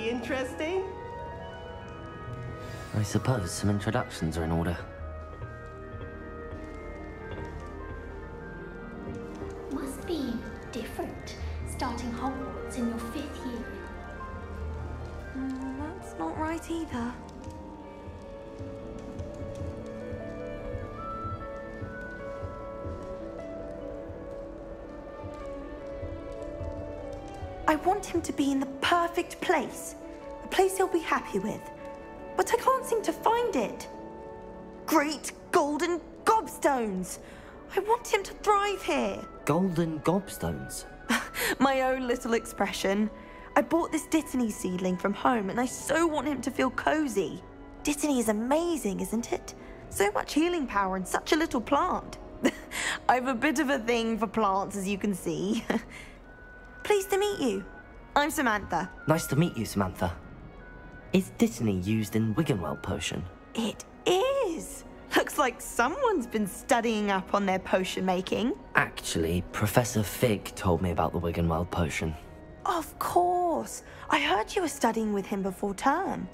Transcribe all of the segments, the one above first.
be interesting. I suppose some introductions are in order. Must be different, starting Hogwarts in your 5th year. That's not right either. I want him to be in the perfect place. A place he'll be happy with. But I can't seem to find it. Great golden gobstones! I want him to thrive here. Golden gobstones? My own little expression. I bought this Dittany seedling from home and I so want him to feel cozy. Dittany is amazing, isn't it? So much healing power in such a little plant. I've a bit of a thing for plants, as you can see. Pleased to meet you. I'm Samantha. Nice to meet you, Samantha. Is Dittany used in Wiggenweld potion? It is. Looks like someone's been studying up on their potion making. Actually, Professor Fig told me about the Wiggenweld potion. Of course. I heard you were studying with him before term.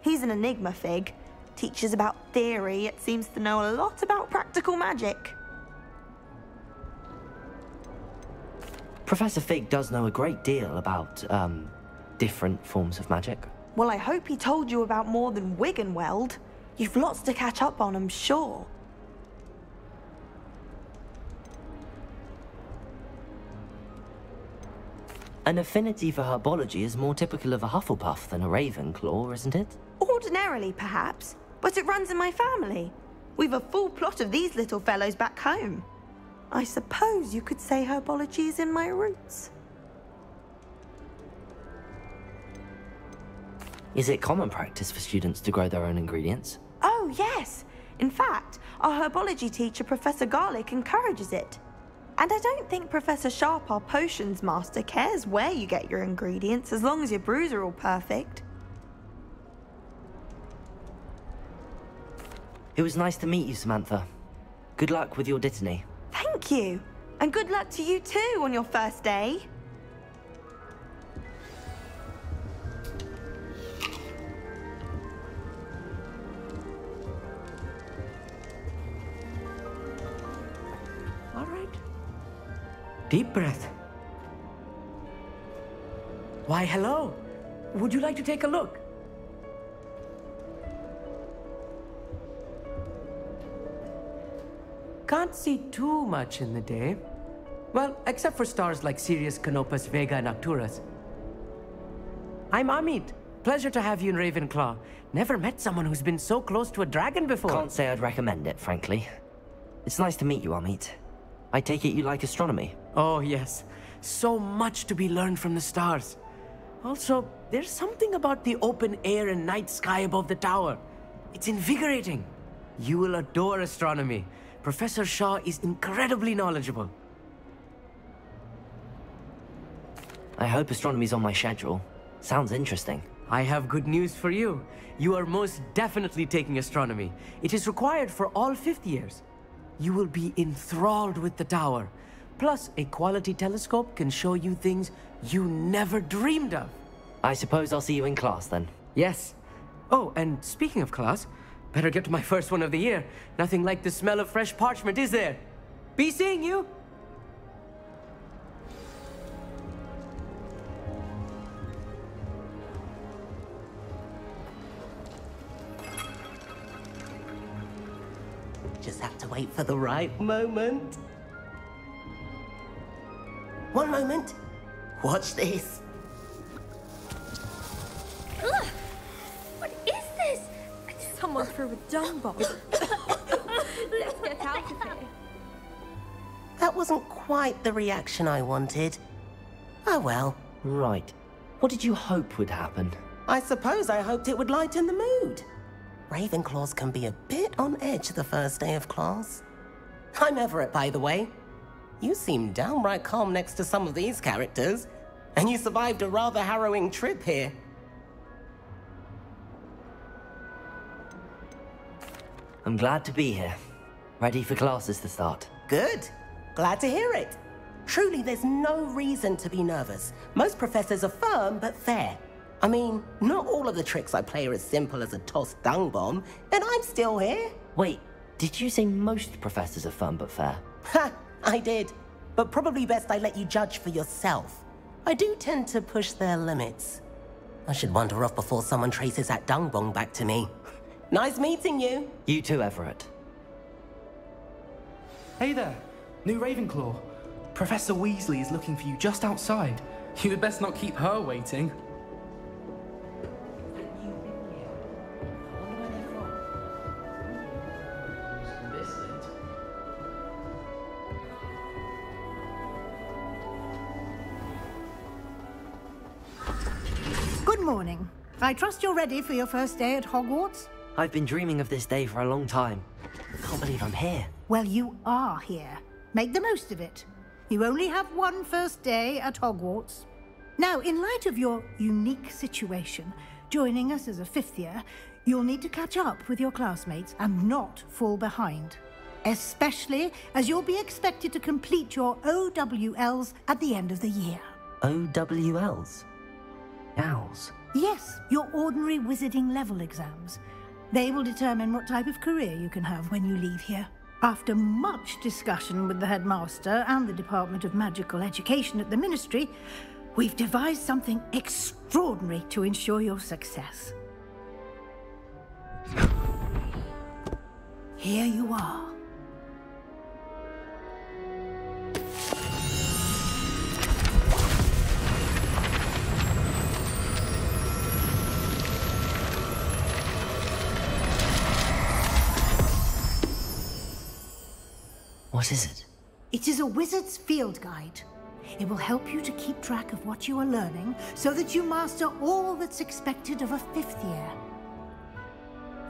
He's an enigma, Fig. Teaches about theory, yet seems to know a lot about practical magic. Professor Fig does know a great deal about, different forms of magic. Well, I hope he told you about more than Wiggenweld. You've lots to catch up on, I'm sure. An affinity for herbology is more typical of a Hufflepuff than a Ravenclaw, isn't it? Ordinarily, perhaps, but it runs in my family. We've a full plot of these little fellows back home. I suppose you could say herbology is in my roots. Is it common practice for students to grow their own ingredients? Oh, yes. In fact, our herbology teacher, Professor Garlick, encourages it. And I don't think Professor Sharp, our potions master, cares where you get your ingredients, as long as your brews are all perfect. It was nice to meet you, Samantha. Good luck with your Dittany. Thank you. And good luck to you too on your first day. All right. Deep breath. Why, hello. Would you like to take a look? Can't see too much in the day. Well, except for stars like Sirius, Canopus, Vega, and Arcturus. I'm Amit. Pleasure to have you in Ravenclaw. Never met someone who's been so close to a dragon before. Can't say I'd recommend it, frankly. It's nice to meet you, Amit. I take it you like astronomy? Oh, yes. So much to be learned from the stars. Also, there's something about the open air and night sky above the tower. It's invigorating. You will adore astronomy. Professor Shaw is incredibly knowledgeable. I hope astronomy's on my schedule. Sounds interesting. I have good news for you. You are most definitely taking astronomy. It is required for all 5th years. You will be enthralled with the tower. Plus, a quality telescope can show you things you never dreamed of. I suppose I'll see you in class then. Yes. Oh, and speaking of class, better get to my first one of the year. Nothing like the smell of fresh parchment, is there? Be seeing you! Just have to wait for the right moment. One moment. Watch this. Ugh! What is this? Someone threw a dung bomb. Let's get out of here. That wasn't quite the reaction I wanted. Oh well. Right. What did you hope would happen? I suppose I hoped it would lighten the mood. Ravenclaws can be a bit on edge the first day of class. I'm Everett, by the way. You seem downright calm next to some of these characters, and you survived a rather harrowing trip here. I'm glad to be here. Ready for classes to start. Good. Glad to hear it. Truly, there's no reason to be nervous. Most professors are firm but fair. I mean, not all of the tricks I play are as simple as a tossed dung bomb, and I'm still here. Wait, did you say most professors are fun but fair? Ha! I did. But probably best I let you judge for yourself. I do tend to push their limits. I should wander off before someone traces that dung bomb back to me. Nice meeting you. You too, Everett. Hey there, new Ravenclaw. Professor Weasley is looking for you just outside. You had best not keep her waiting. Good morning. I trust you're ready for your first day at Hogwarts? I've been dreaming of this day for a long time. I can't believe I'm here. Well, you are here. Make the most of it. You only have one first day at Hogwarts. Now, in light of your unique situation, joining us as a fifth year, you'll need to catch up with your classmates and not fall behind. Especially as you'll be expected to complete your OWLs at the end of the year. OWLs? Owls? Yes, your ordinary wizarding level exams. They will determine what type of career you can have when you leave here. After much discussion with the headmaster and the Department of Magical Education at the Ministry, we've devised something extraordinary to ensure your success. Here you are. What is it? It is a wizard's field guide. It will help you to keep track of what you are learning so that you master all that's expected of a fifth year.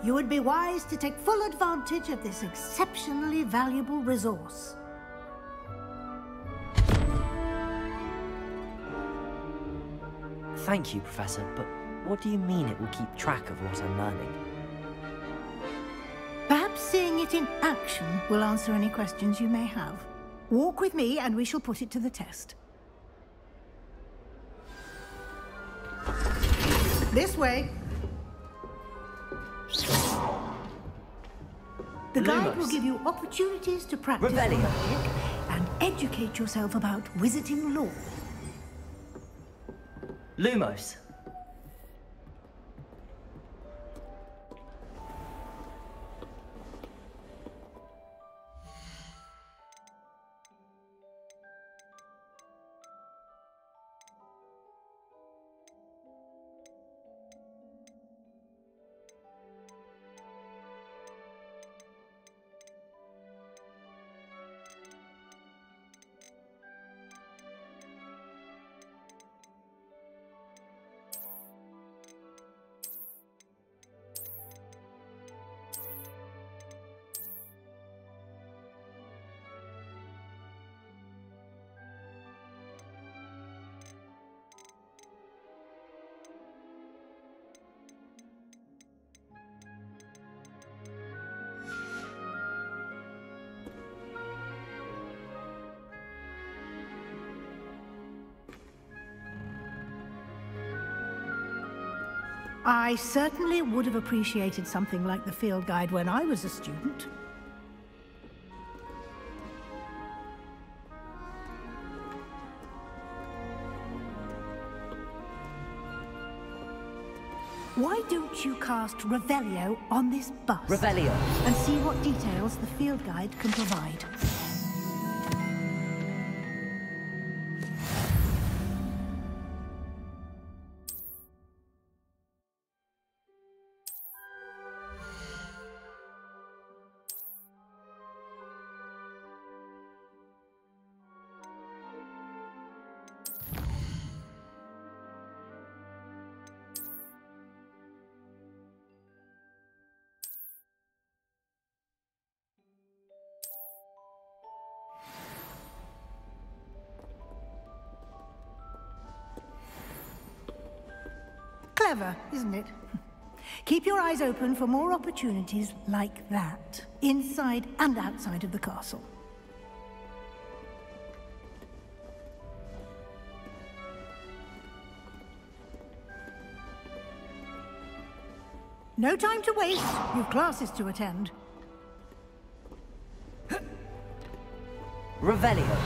You would be wise to take full advantage of this exceptionally valuable resource. Thank you, Professor, but what do you mean it will keep track of what I'm learning? Perhaps seeing it in action will answer any questions you may have. Walk with me and we shall put it to the test. This way. The guide will give you opportunities to practice Revelio. magic and educate yourself about wizarding lore. Lumos. I certainly would have appreciated something like the field guide when I was a student. Why don't you cast Revelio on this bus? Revelio. And see what details the field guide can provide. Clever, isn't it? Keep your eyes open for more opportunities like that, inside and outside of the castle. No time to waste. You've classes to attend. Revelio.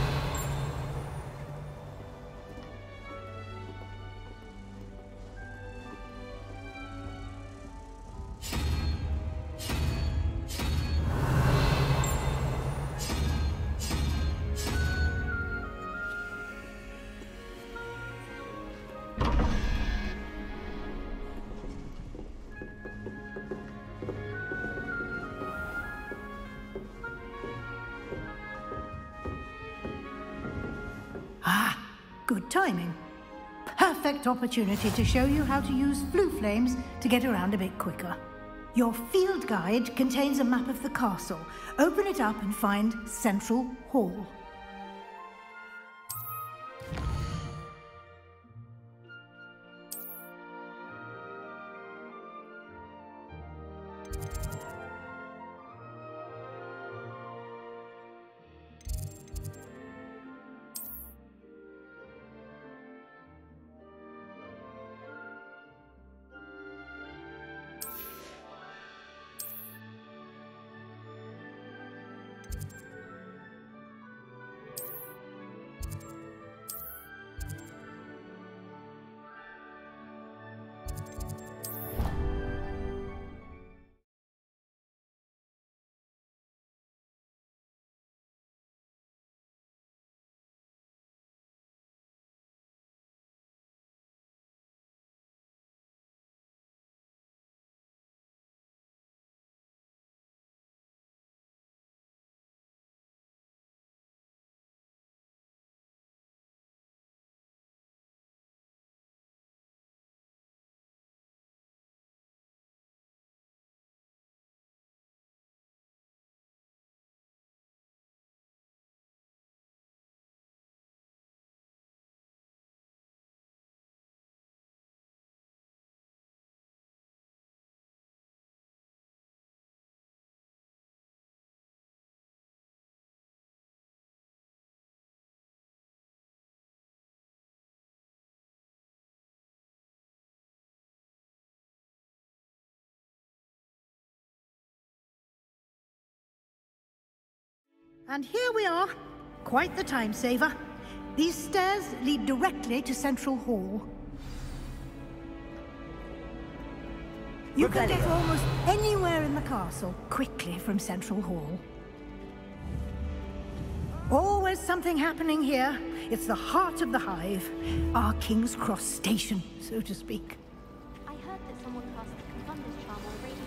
Good timing. Perfect opportunity to show you how to use flue flames to get around a bit quicker. Your field guide contains a map of the castle. Open it up and find Central Hall. And here we are. Quite the time saver. These stairs lead directly to Central Hall. You can get almost anywhere in the castle quickly from Central Hall. Always something happening here. It's the heart of the hive. Our King's Cross station, so to speak. I heard that someone cast the Confunder's charm on Raven.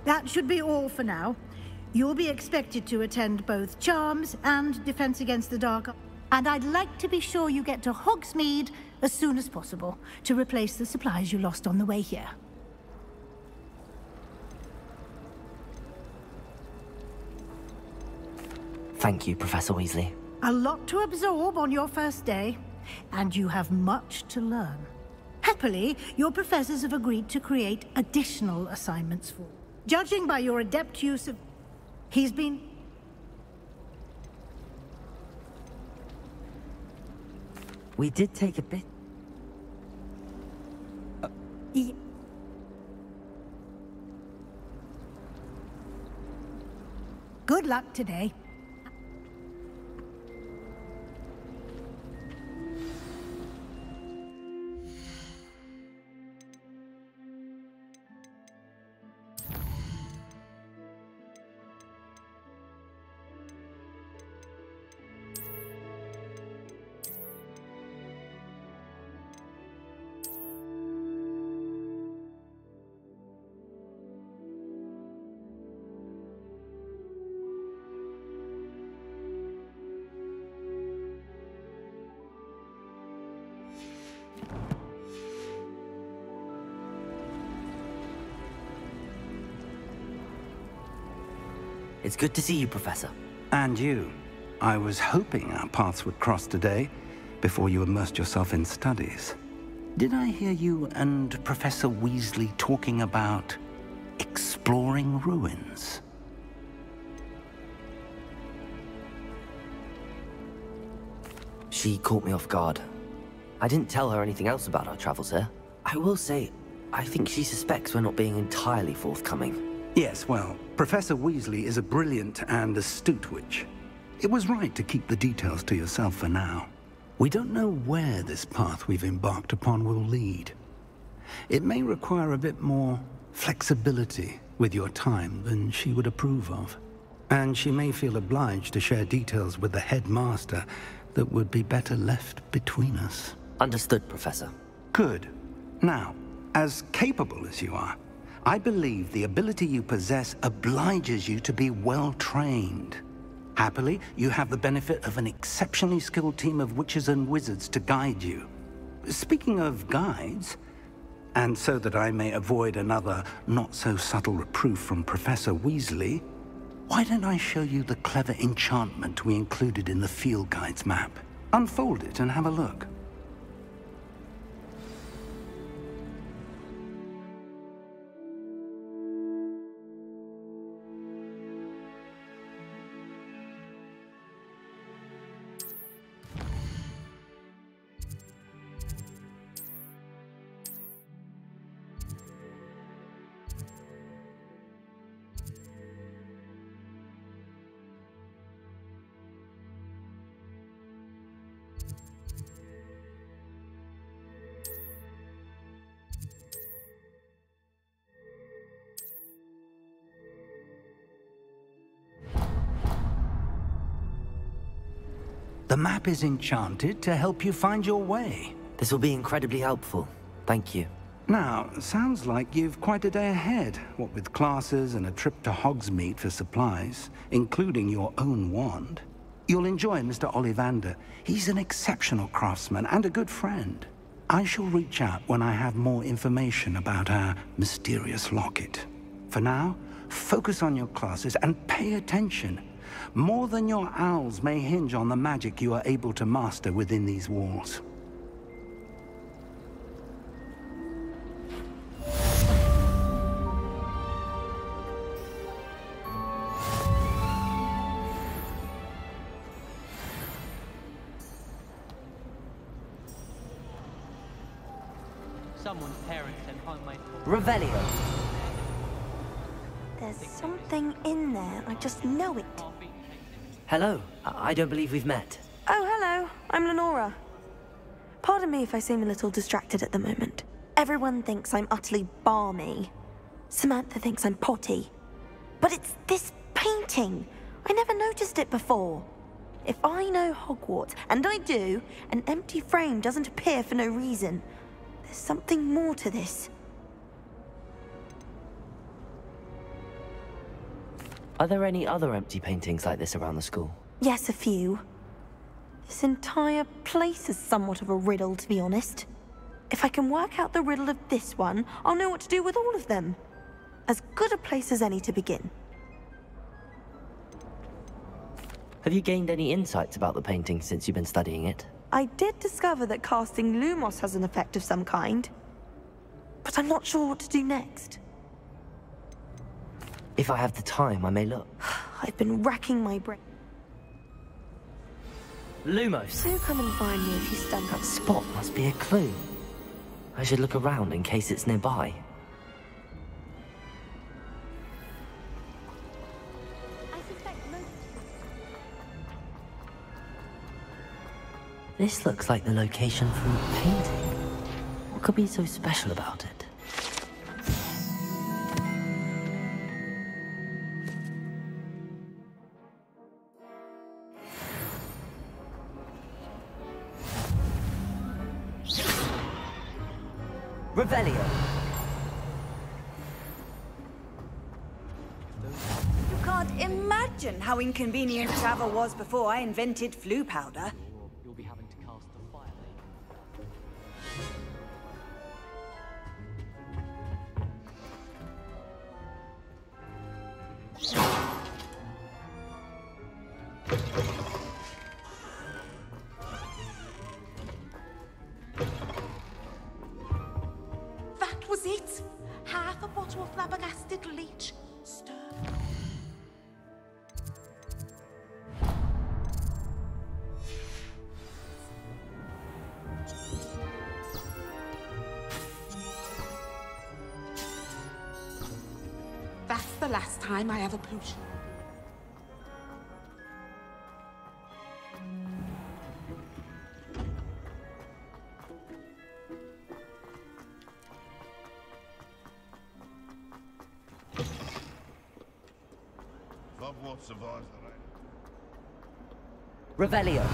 That should be all for now. You'll be expected to attend both Charms and Defense Against the Dark. And I'd like to be sure you get to Hogsmeade as soon as possible to replace the supplies you lost on the way here. Thank you, Professor Weasley. A lot to absorb on your first day, and you have much to learn. Happily, your professors have agreed to create additional assignments for you. Judging by your adept use of... He's been... We did take a bit... Good luck today. It's good to see you, Professor. And you. I was hoping our paths would cross today, before you immersed yourself in studies. Did I hear you and Professor Weasley talking about exploring ruins? She caught me off guard. I didn't tell her anything else about our travels here. I will say, I think she suspects we're not being entirely forthcoming. Yes, well, Professor Weasley is a brilliant and astute witch. It was right to keep the details to yourself for now. We don't know where this path we've embarked upon will lead. It may require a bit more flexibility with your time than she would approve of. And she may feel obliged to share details with the headmaster that would be better left between us. Understood, Professor. Good. Now, as capable as you are, I believe the ability you possess obliges you to be well-trained. Happily, you have the benefit of an exceptionally skilled team of witches and wizards to guide you. Speaking of guides, and so that I may avoid another not-so-subtle reproof from Professor Weasley, why don't I show you the clever enchantment we included in the field guide's map? Unfold it and have a look. The map is enchanted to help you find your way. This will be incredibly helpful. Thank you. Now, sounds like you've quite a day ahead, what with classes and a trip to Hogsmeade for supplies, including your own wand. You'll enjoy Mr. Ollivander. He's an exceptional craftsman and a good friend. I shall reach out when I have more information about our mysterious locket. For now, focus on your classes and pay attention. More than your owls may hinge on the magic you are able to master within these walls. Someone's parents sent home my Revelio. There's something in there. I just know it. Hello. I don't believe we've met. Oh, hello. I'm Lenora. Pardon me if I seem a little distracted at the moment. Everyone thinks I'm utterly balmy. Samantha thinks I'm potty. But it's this painting. I never noticed it before. If I know Hogwarts, and I do, an empty frame doesn't appear for no reason. There's something more to this. Are there any other empty paintings like this around the school? Yes, a few. This entire place is somewhat of a riddle, to be honest. If I can work out the riddle of this one, I'll know what to do with all of them. As good a place as any to begin. Have you gained any insights about the painting since you've been studying it? I did discover that casting Lumos has an effect of some kind. But I'm not sure what to do next. If I have the time, I may look. I've been racking my brain. Lumos! Do come and find me if you stumble. That spot must be a clue. I should look around in case it's nearby. I suspect This looks like the location from the painting. What could be so special about it? Revelio. You can't imagine how inconvenient travel was before I invented flu powder. You'll be having to cast the fire That was it. Half a bottle of flabbergasted leech. Stir. That's the last time I have a potion. Love what survives the rain. Revelio.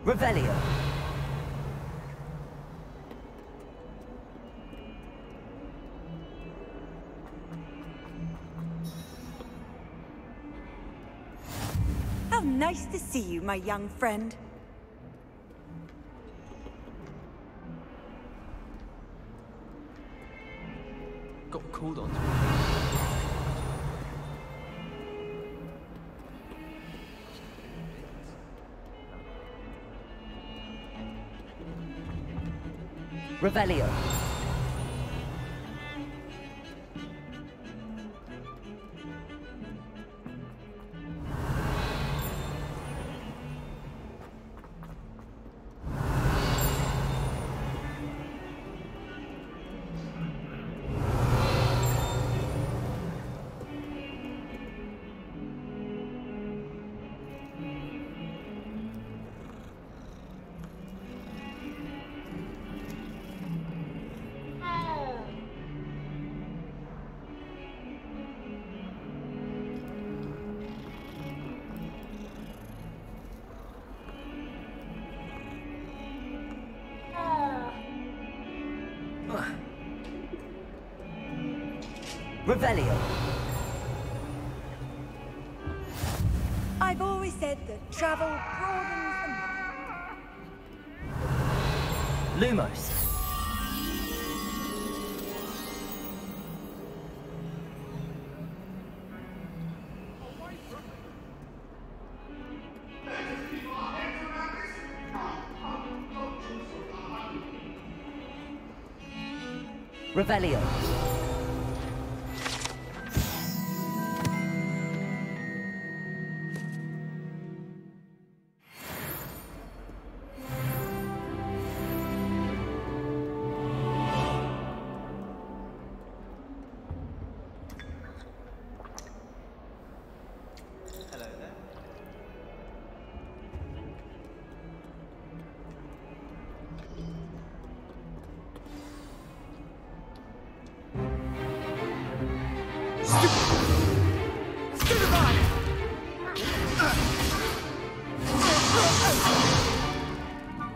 Revelio. How nice to see you, my young friend. got called on to. Revelio. Revelio. I've always said that travel broadens the mind. Lumos. Revelio.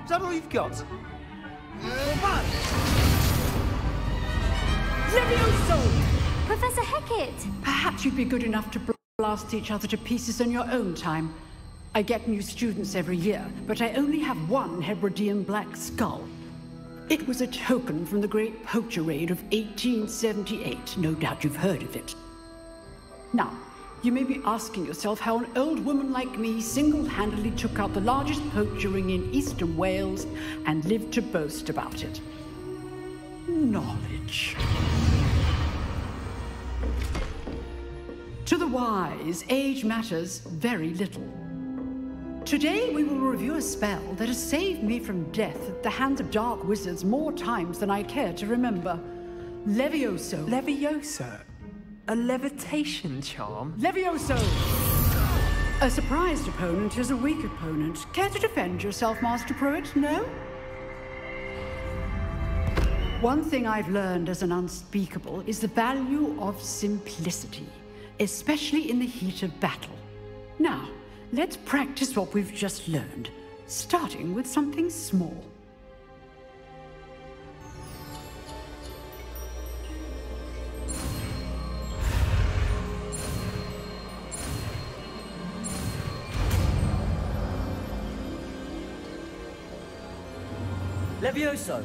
Is that all you've got? Professor Hecat! Perhaps you'd be good enough to blast each other to pieces on your own time. I get new students every year, but I only have one Hebridean black skull. It was a token from the Great Poacher Raid of 1878. No doubt you've heard of it. Now, you may be asking yourself how an old woman like me single-handedly took out the largest poacher ring in eastern Wales and lived to boast about it. Knowledge. To the wise, age matters very little. Today we will review a spell that has saved me from death at the hands of dark wizards more times than I care to remember. Levioso. Levioso? A levitation charm? Levioso! A surprised opponent is a weak opponent. Care to defend yourself, Master Pruitt? No? One thing I've learned as an unspeakable is the value of simplicity, especially in the heat of battle. Now, let's practice what we've just learned, starting with something small. Levioso!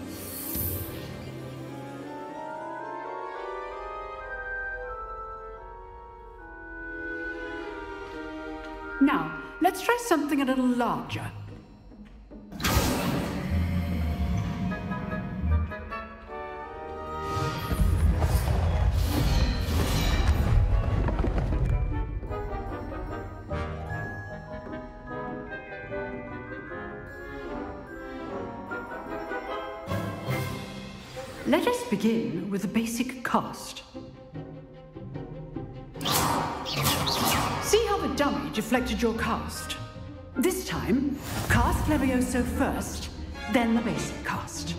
Now, let's try something a little larger. Let us begin with the basic cast. See how the dummy deflected your cast? This time, cast Levioso first, then the basic cast.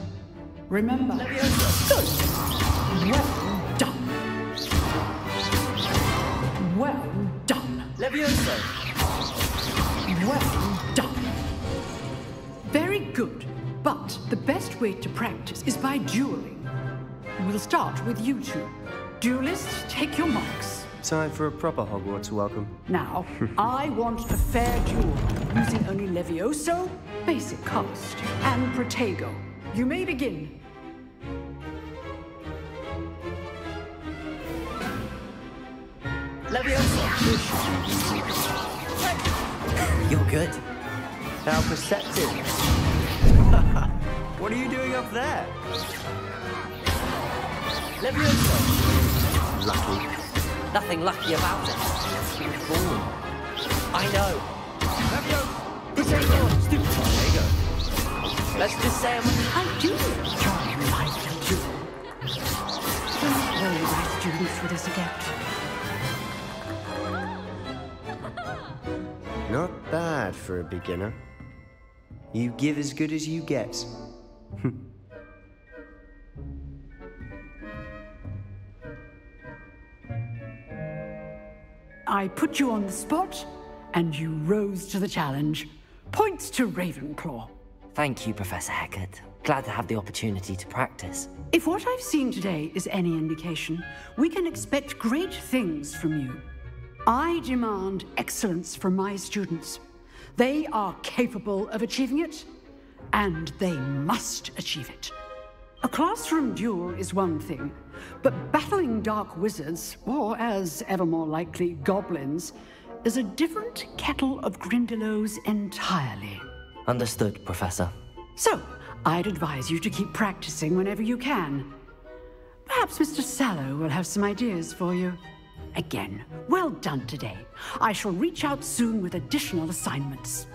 Remember, Levioso. Good. Well done. Well done. Levioso. Well done. Very good, but the best way to practice is by dueling. We'll start with you two. Duelists, take your marks. Time for a proper Hogwarts welcome. Now, I want a fair duel, using only Levioso, basic cast, and Protego. You may begin. Levioso! You're good. How perceptive. What are you doing up there? Levioso! Lucky. Nothing lucky about it. Ooh. I know. Levioso! Stupid Protego. Let's just say I do enjoy life duel. Don't worry about students with this adept. Not bad for a beginner. You give as good as you get. I put you on the spot, and you rose to the challenge. Points to Ravenclaw. Thank you, Professor Hecat. Glad to have the opportunity to practice. If what I've seen today is any indication, we can expect great things from you. I demand excellence from my students. They are capable of achieving it, and they must achieve it. A classroom duel is one thing, but battling dark wizards, or as ever more likely, goblins, is a different kettle of Grindylows entirely. Understood, Professor. So, I'd advise you to keep practicing whenever you can. Perhaps Mr. Sallow will have some ideas for you. Again, well done today. I shall reach out soon with additional assignments.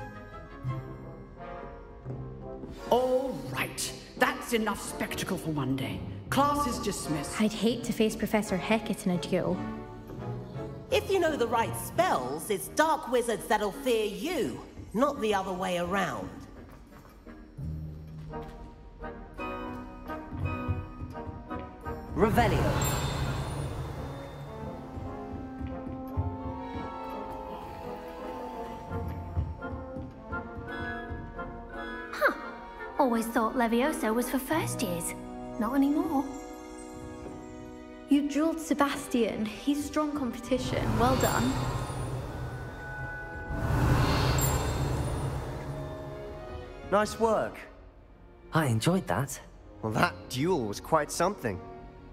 All right. That's enough spectacle for one day. Class is dismissed. I'd hate to face Professor Hecat in a duel. If you know the right spells, it's dark wizards that'll fear you, not the other way around. Revelio. Always thought Levioso was for first years. Not anymore. You drilled Sebastian. He's strong competition. Well done. Nice work. I enjoyed that. Well, that duel was quite something.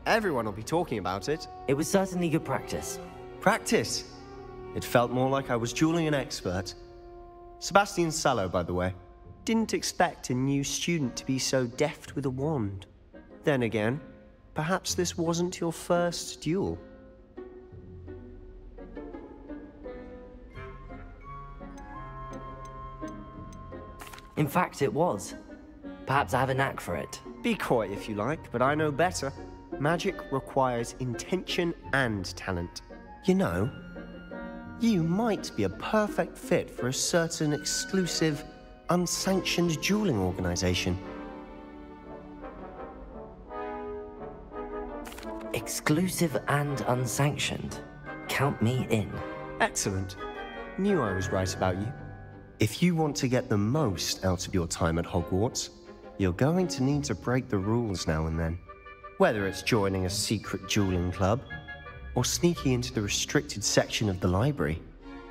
Everyone will be talking about it. It was certainly good practice. Practice? It felt more like I was dueling an expert. Sebastian Sallow, by the way. Didn't expect a new student to be so deft with a wand. Then again, perhaps this wasn't your first duel. In fact, it was. Perhaps I have a knack for it. Be coy if you like, but I know better. Magic requires intention and talent. You know, you might be a perfect fit for a certain exclusive, unsanctioned dueling organization. Exclusive and unsanctioned. Count me in. Excellent. Knew I was right about you. If you want to get the most out of your time at Hogwarts, you're going to need to break the rules now and then. Whether it's joining a secret dueling club, or sneaking into the restricted section of the library,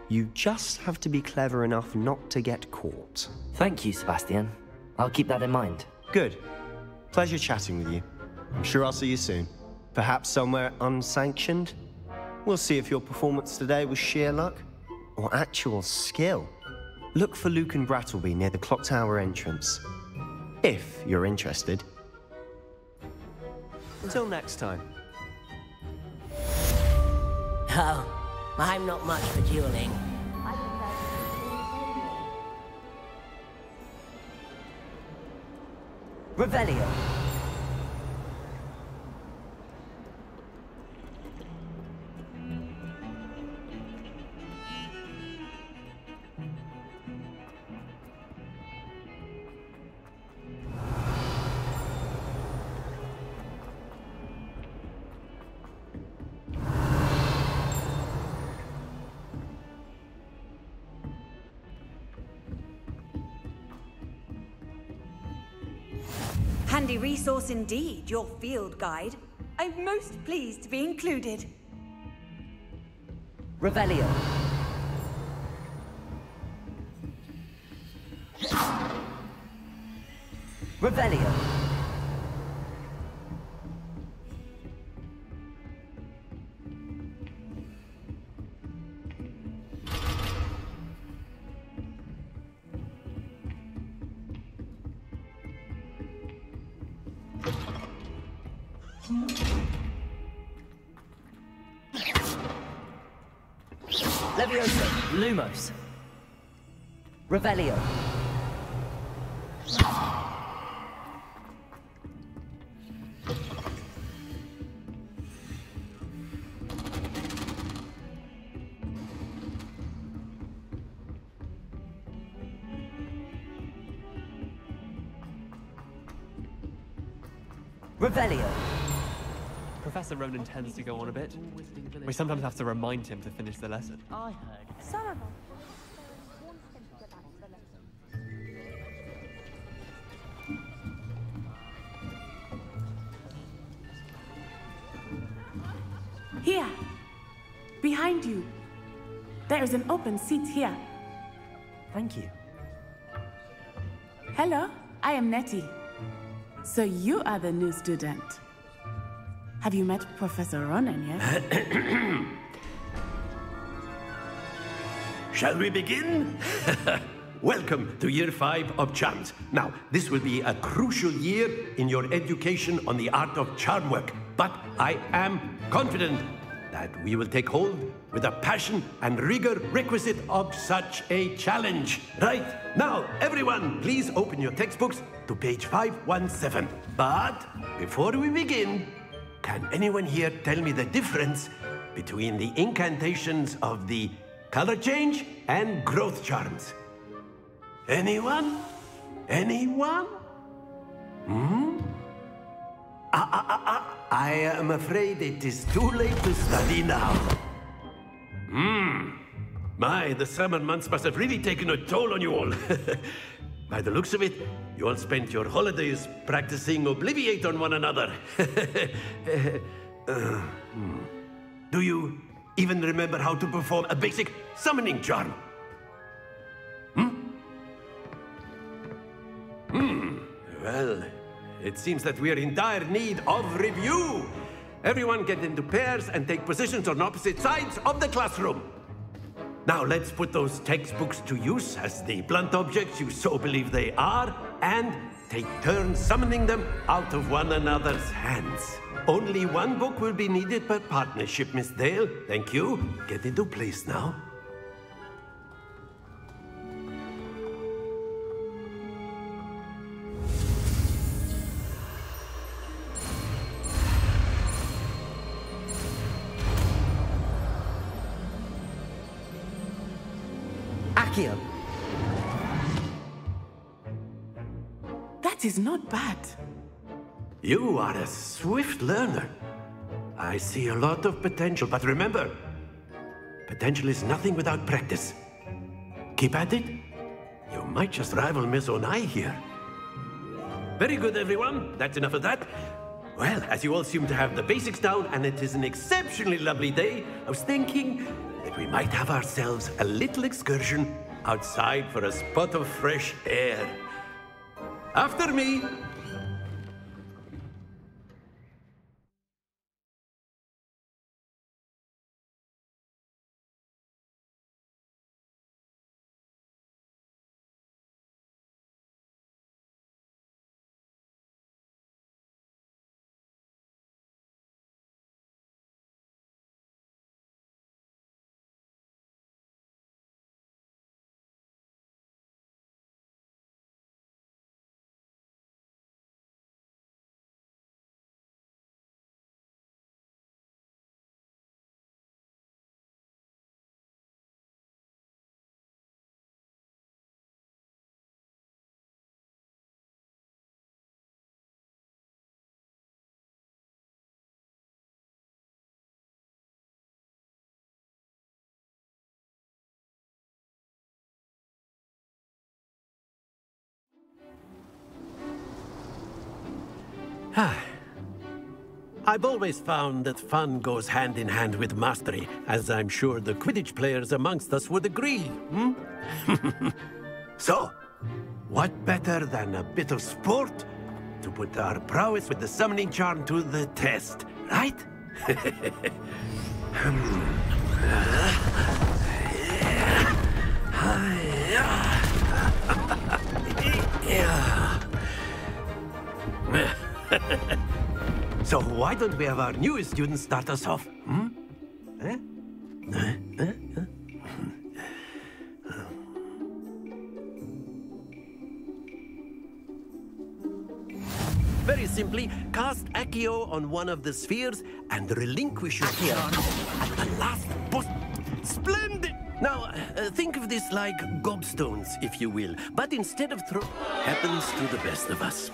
you just have to be clever enough not to get caught. Thank you, Sebastian. I'll keep that in mind. Good. Pleasure chatting with you. I'm sure I'll see you soon. Perhaps somewhere unsanctioned? We'll see if your performance today was sheer luck, or actual skill. Look for Luke and Brattleby near the clock tower entrance. If you're interested. Until next time. Oh, I'm not much for dueling. Revelio. Handy resource indeed, your field guide. I'm most pleased to be included. Revelio. Revelio. Levioso. Lumos. Revelio. Revelio. Professor Ronan tends to go on a bit. We sometimes have to remind him to finish the lesson. I heard. Some of us. Here, behind you. There is an open seat here. Thank you. Hello, I am Nettie. So you are the new student. Have you met Professor Ronan yet? Shall we begin? Welcome to Year 5 of Charms. Now, this will be a crucial year in your education on the art of charm work, but I am confident that we will take hold with the passion and rigor requisite of such a challenge. Right, now, everyone, please open your textbooks to page 517. But before we begin, can anyone here tell me the difference between the incantations of the color change and growth charms? Anyone? Anyone? I am afraid it is too late to study now. My, the summer months must have really taken a toll on you all. By the looks of it, you all spent your holidays practicing Obliviate on one another. Do you even remember how to perform a basic summoning charm? Well, it seems that we are in dire need of review. Everyone get into pairs and take positions on opposite sides of the classroom. Now let's put those textbooks to use as the blunt objects you so believe they are, and take turns summoning them out of one another's hands. Only one book will be needed per partnership, Miss Dale. Thank you. Get into place now. Akio. That is not bad. You are a swift learner. I see a lot of potential, but remember, potential is nothing without practice. Keep at it. You might just rival Miss Onai here. Very good, everyone. That's enough of that. Well, as you all seem to have the basics down, and it is an exceptionally lovely day, I was thinking that we might have ourselves a little excursion outside for a spot of fresh air. After me. I've always found that fun goes hand in hand with mastery, as I'm sure the Quidditch players amongst us would agree, So, what better than a bit of sport to put our prowess with the summoning charm to the test, right? So why don't we have our newest student start us off? Very simply, cast Accio on one of the spheres and relinquish your charm at the last boss. Splendid! Now, think of this like gobstones, if you will, but instead of throw... happens to the best of us.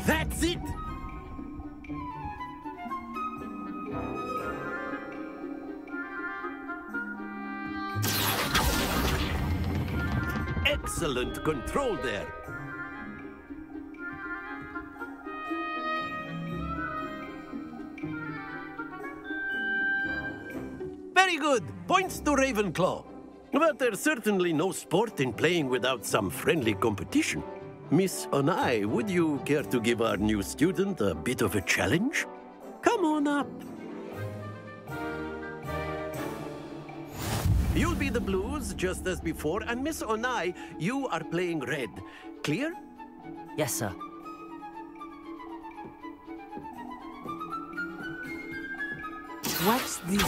That's it! Excellent control there. Very good. Points to Ravenclaw. But there's certainly no sport in playing without some friendly competition. Miss Onai, would you care to give our new student a bit of a challenge? Come on up. You'll be the blues, just as before, and Miss Onai, you are playing red. Clear? Yes, sir. What's this?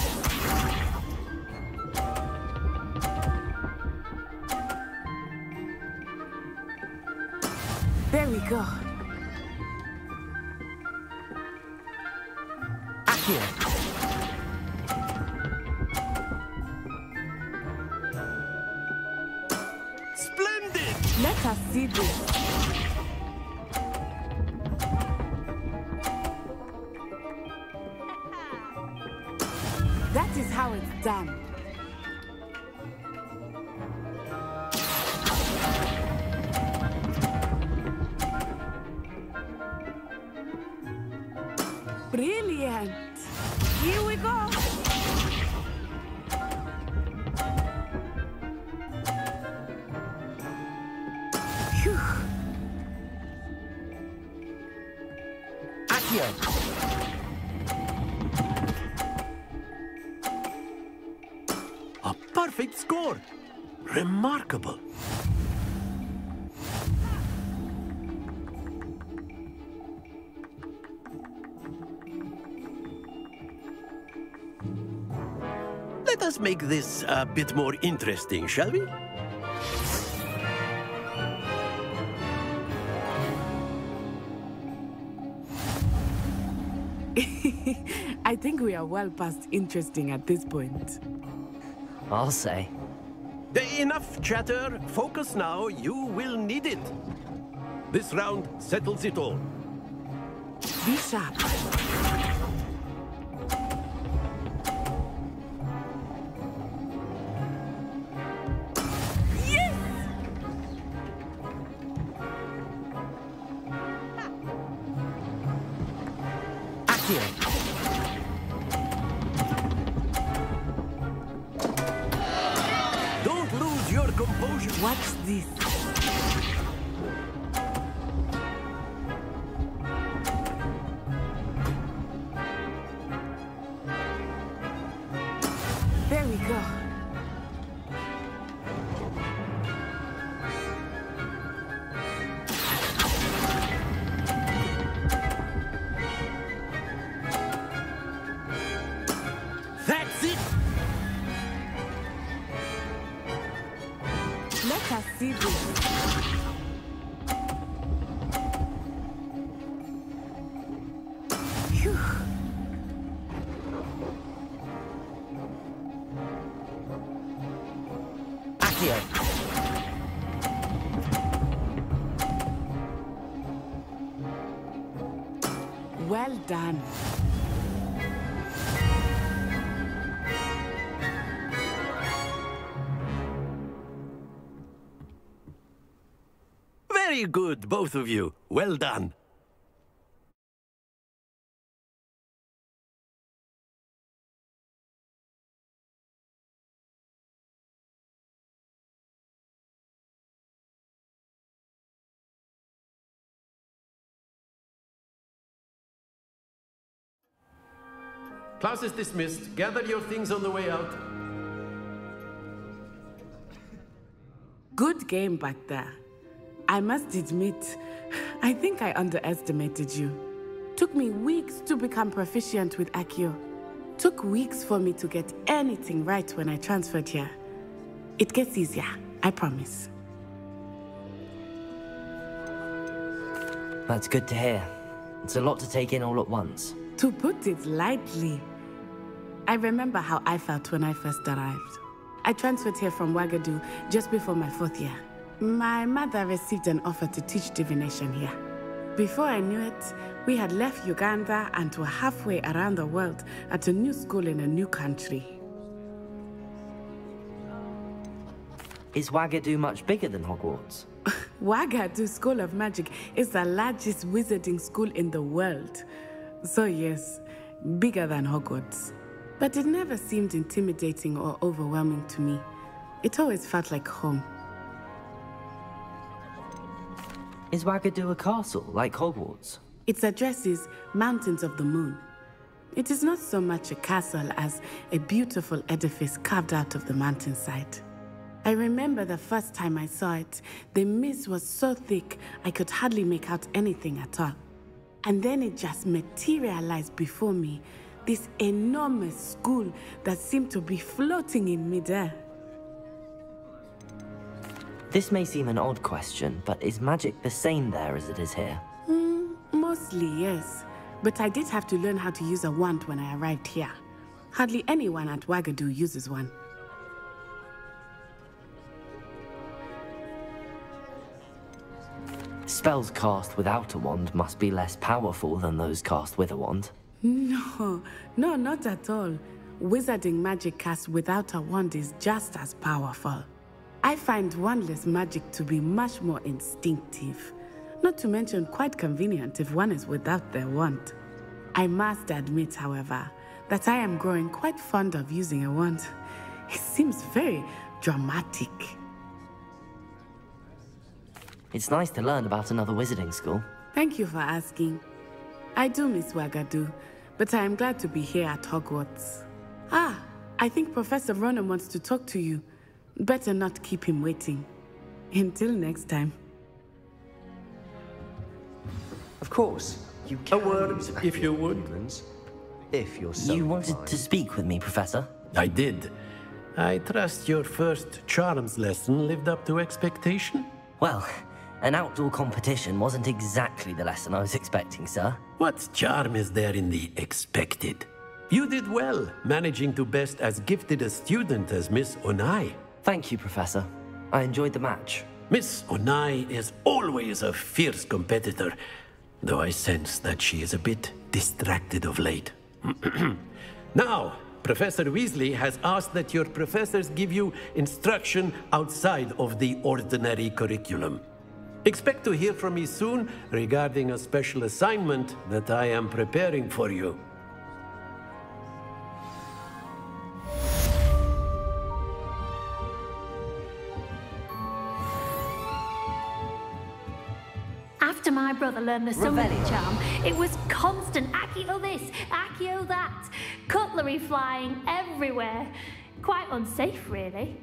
There we go. Akio. Splendid! Let us see this. That is how it's done. Brilliant! Here we go! Accio! A perfect score! Remarkable! Let us make this a bit more interesting, shall we? I think we are well past interesting at this point. I'll say. Enough chatter. Focus now. You will need it. This round settles it all. Be sharp. Don't lose your composure. Watch this. There we go. That's it. Let us see this. Phew. Accio! Well done. Very good, both of you. Well done. Class is dismissed. Gather your things on the way out. Good game back there. I must admit, I think I underestimated you. Took me weeks to become proficient with Accio. Took weeks for me to get anything right when I transferred here. It gets easier, I promise. That's good to hear. It's a lot to take in all at once. To put it lightly, I remember how I felt when I first arrived. I transferred here from Ouagadougou just before my 4th year. My mother received an offer to teach divination here. Before I knew it, we had left Uganda and were halfway around the world at a new school in a new country. Is Ouagadougou much bigger than Hogwarts? Ouagadougou School of Magic is the largest wizarding school in the world. So yes, bigger than Hogwarts. But it never seemed intimidating or overwhelming to me. It always felt like home. Is Ouagadougou a castle, like Hogwarts? Its address is Mountains of the Moon. It is not so much a castle as a beautiful edifice carved out of the mountainside. I remember the first time I saw it, the mist was so thick I could hardly make out anything at all. And then it just materialized before me, this enormous school that seemed to be floating in midair. This may seem an odd question, but is magic the same there as it is here? Mostly, yes. But I did have to learn how to use a wand when I arrived here. Hardly anyone at Ouagadougou uses one. Spells cast without a wand must be less powerful than those cast with a wand. No, not at all. Wizarding magic cast without a wand is just as powerful. I find wandless magic to be much more instinctive. Not to mention quite convenient if one is without their wand. I must admit, however, that I am growing quite fond of using a wand. It seems very dramatic. It's nice to learn about another wizarding school. Thank you for asking. I do miss Wagadu, but I am glad to be here at Hogwarts. Ah, I think Professor Ronan wants to talk to you. Better not keep him waiting. Until next time. Of course. You can. A word, if you would. If you're so You wanted to speak with me, Professor? I did. I trust your first charms lesson lived up to expectation? Well, an outdoor competition wasn't exactly the lesson I was expecting, sir. What charm is there in the expected? You did well, managing to best as gifted a student as Miss Onai. Thank you, Professor. I enjoyed the match. Miss Onai is always a fierce competitor, though I sense that she is a bit distracted of late. Now, Professor Weasley has asked that your professors give you instruction outside of the ordinary curriculum. Expect to hear from me soon regarding a special assignment that I am preparing for you. After my brother learned the summoning charm, it was constant Accio this, Accio that, cutlery flying everywhere. Quite unsafe, really.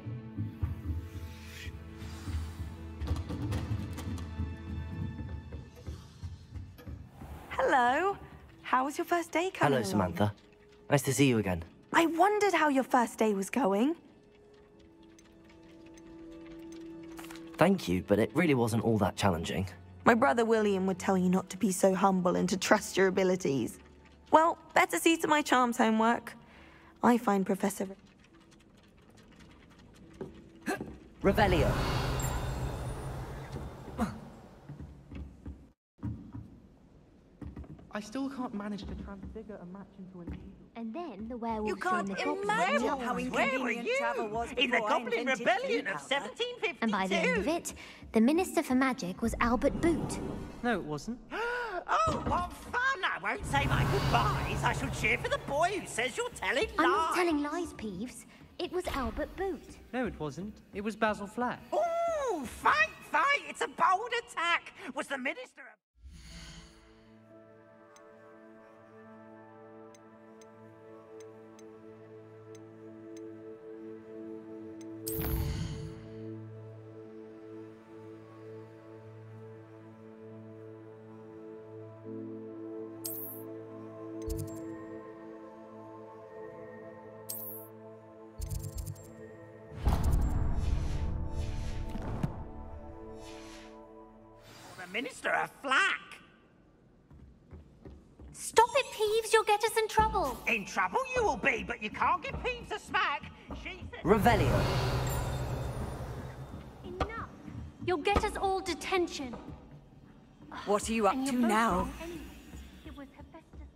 Hello. How was your first day coming Hello, Samantha. Nice to see you again. I wondered how your first day was going. Thank you, but it really wasn't all that challenging. My brother William would tell you not to be so humble and to trust your abilities. Well, better see to my charms homework. I find Professor... Revelio. I still can't manage to transfigure a match into an eagle. And then the werewolf You can't imagine how inconvenient travel was in the before I Goblin invented Rebellion food of powder. 1752. And by the end of it, the Minister for Magic was Albert Boot. No, it wasn't. Oh, what fun! I won't say my goodbyes. I shall cheer for the boy who says you're telling lies. I'm not telling lies, Peeves. It was Albert Boot. No, it wasn't. It was Basil Flack. Oh, fight, fight! It's a bold attack. Was the Minister... Minister of Flack! Stop it, Peeves. You'll get us in trouble. In trouble you will be, but you can't give Peeves a smack. She said... Revelio. Enough. You'll get us all detention. What are you up And to you're both now? wrong anyway. It was Hephaestus.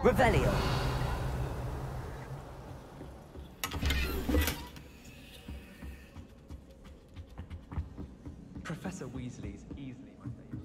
Revelio. Professor Weasley is easily my favourite.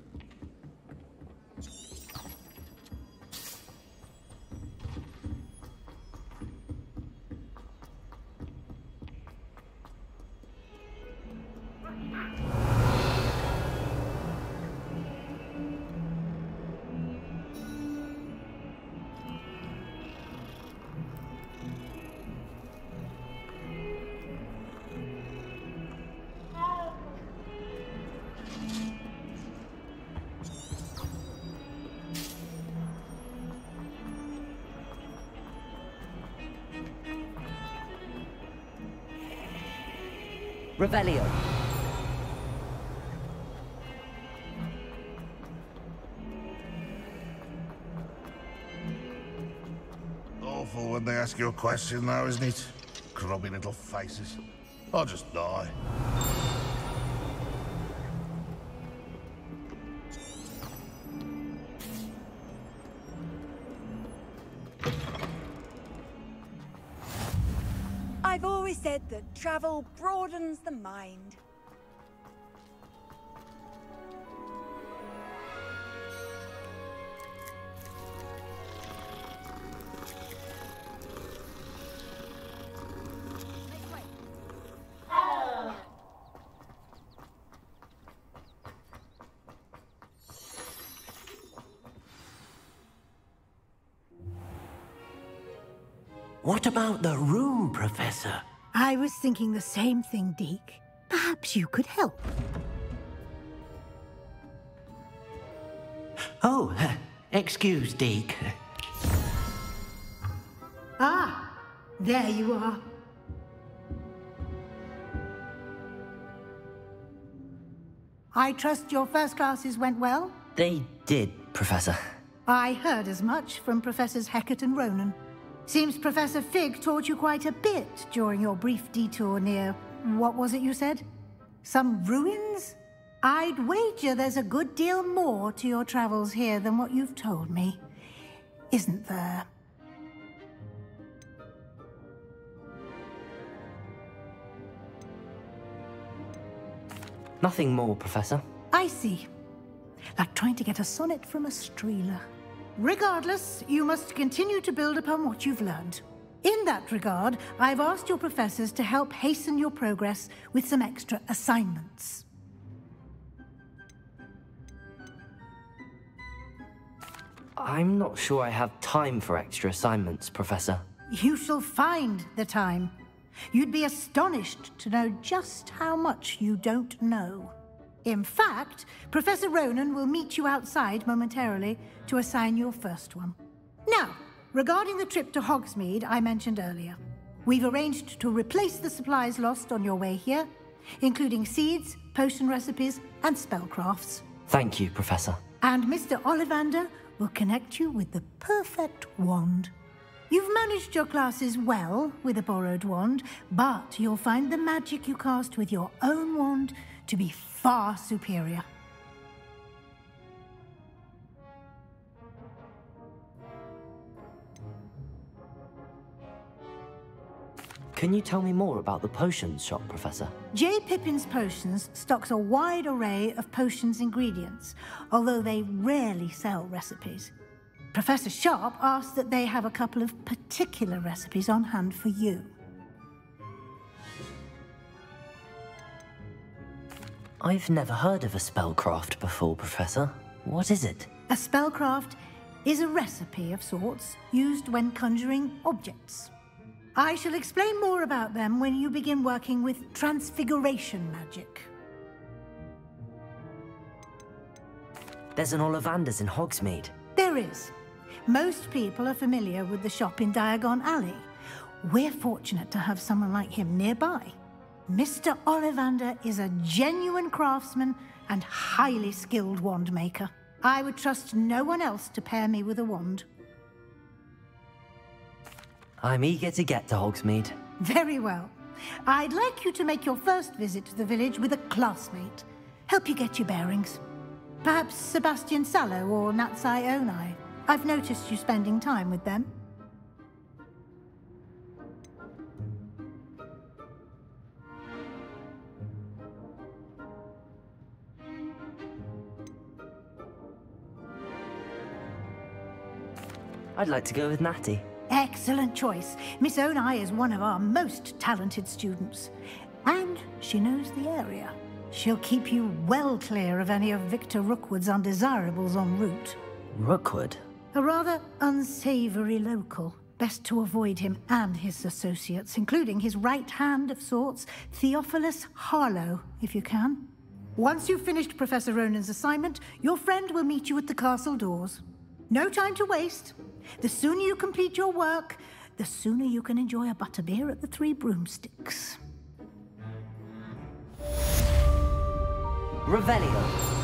Revelio. Awful when they ask you a question now, isn't it? Grubby little faces. I'll just die. I've always said that travel broadens the mind. What about the room, Professor? I was thinking the same thing, Deke. Perhaps you could help. Oh, excuse, Deke. Ah, there you are. I trust your first classes went well? They did, Professor. I heard as much from Professors Hecat and Ronan. Seems Professor Fig taught you quite a bit during your brief detour near... what was it you said? Some ruins? I'd wager there's a good deal more to your travels here than what you've told me. Isn't there? Nothing more, Professor. I see. Like trying to get a sonnet from a streeler. Regardless, you must continue to build upon what you've learned. In that regard, I've asked your professors to help hasten your progress with some extra assignments. I'm not sure I have time for extra assignments, Professor. You shall find the time. You'd be astonished to know just how much you don't know. In fact, Professor Ronan will meet you outside momentarily to assign your first one. Now, regarding the trip to Hogsmeade I mentioned earlier, we've arranged to replace the supplies lost on your way here, including seeds, potion recipes, and spellcrafts. Thank you, Professor. And Mr. Ollivander will connect you with the perfect wand. You've managed your classes well with a borrowed wand, but you'll find the magic you cast with your own wand to be far superior. Can you tell me more about the potions shop, Professor? J. Pippin's Potions stocks a wide array of potions ingredients, although they rarely sell recipes. Professor Sharp asked that they have a couple of particular recipes on hand for you. I've never heard of a spellcraft before, Professor. What is it? A spellcraft is a recipe of sorts used when conjuring objects. I shall explain more about them when you begin working with transfiguration magic. There's an Ollivander's in Hogsmeade. There is. Most people are familiar with the shop in Diagon Alley. We're fortunate to have someone like him nearby. Mr. Ollivander is a genuine craftsman and highly skilled wand maker. I would trust no one else to pair me with a wand. I'm eager to get to Hogsmeade. Very well. I'd like you to make your first visit to the village with a classmate. Help you get your bearings. Perhaps Sebastian Sallow or Natsai Onai. I've noticed you spending time with them. I'd like to go with Natty. Excellent choice. Miss Onai is one of our most talented students. And she knows the area. She'll keep you well clear of any of Victor Rookwood's undesirables en route. Rookwood? A rather unsavory local. Best to avoid him and his associates, including his right hand of sorts, Theophilus Harlow, if you can. Once you've finished Professor Ronan's assignment, your friend will meet you at the castle doors. No time to waste. The sooner you complete your work, the sooner you can enjoy a butterbeer at the Three Broomsticks. Revelio.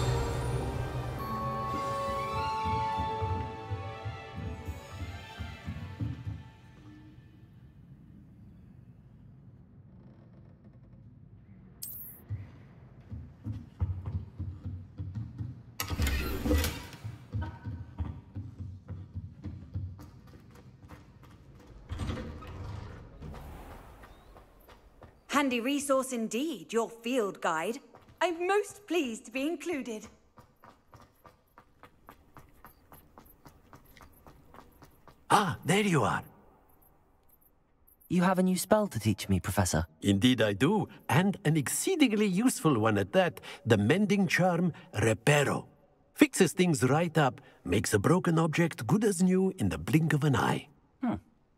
Handy resource indeed, your field guide. I'm most pleased to be included. Ah, there you are. You have a new spell to teach me, Professor. Indeed I do, and an exceedingly useful one at that. The mending charm, Reparo. Fixes things right up, makes a broken object good as new in the blink of an eye.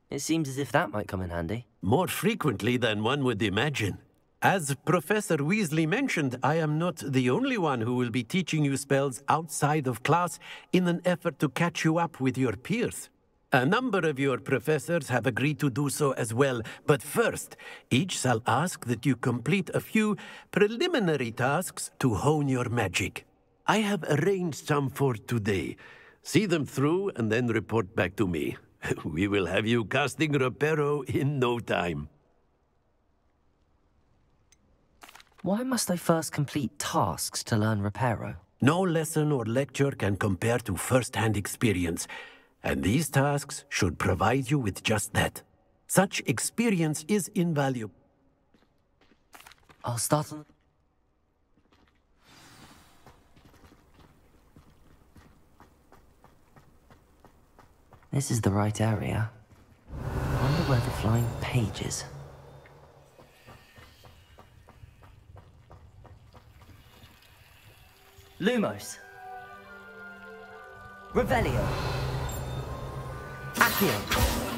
It seems as if that might come in handy. More frequently than one would imagine. As Professor Weasley mentioned, I am not the only one who will be teaching you spells outside of class in an effort to catch you up with your peers. A number of your professors have agreed to do so as well, but first, each shall ask that you complete a few preliminary tasks to hone your magic. I have arranged some for today. See them through and then report back to me. We will have you casting Reparo in no time. Why must I first complete tasks to learn Reparo? No lesson or lecture can compare to first-hand experience, and these tasks should provide you with just that. Such experience is invaluable. I'll start on... This is the right area. I wonder where the flying page is. Lumos. Revelio. Accio.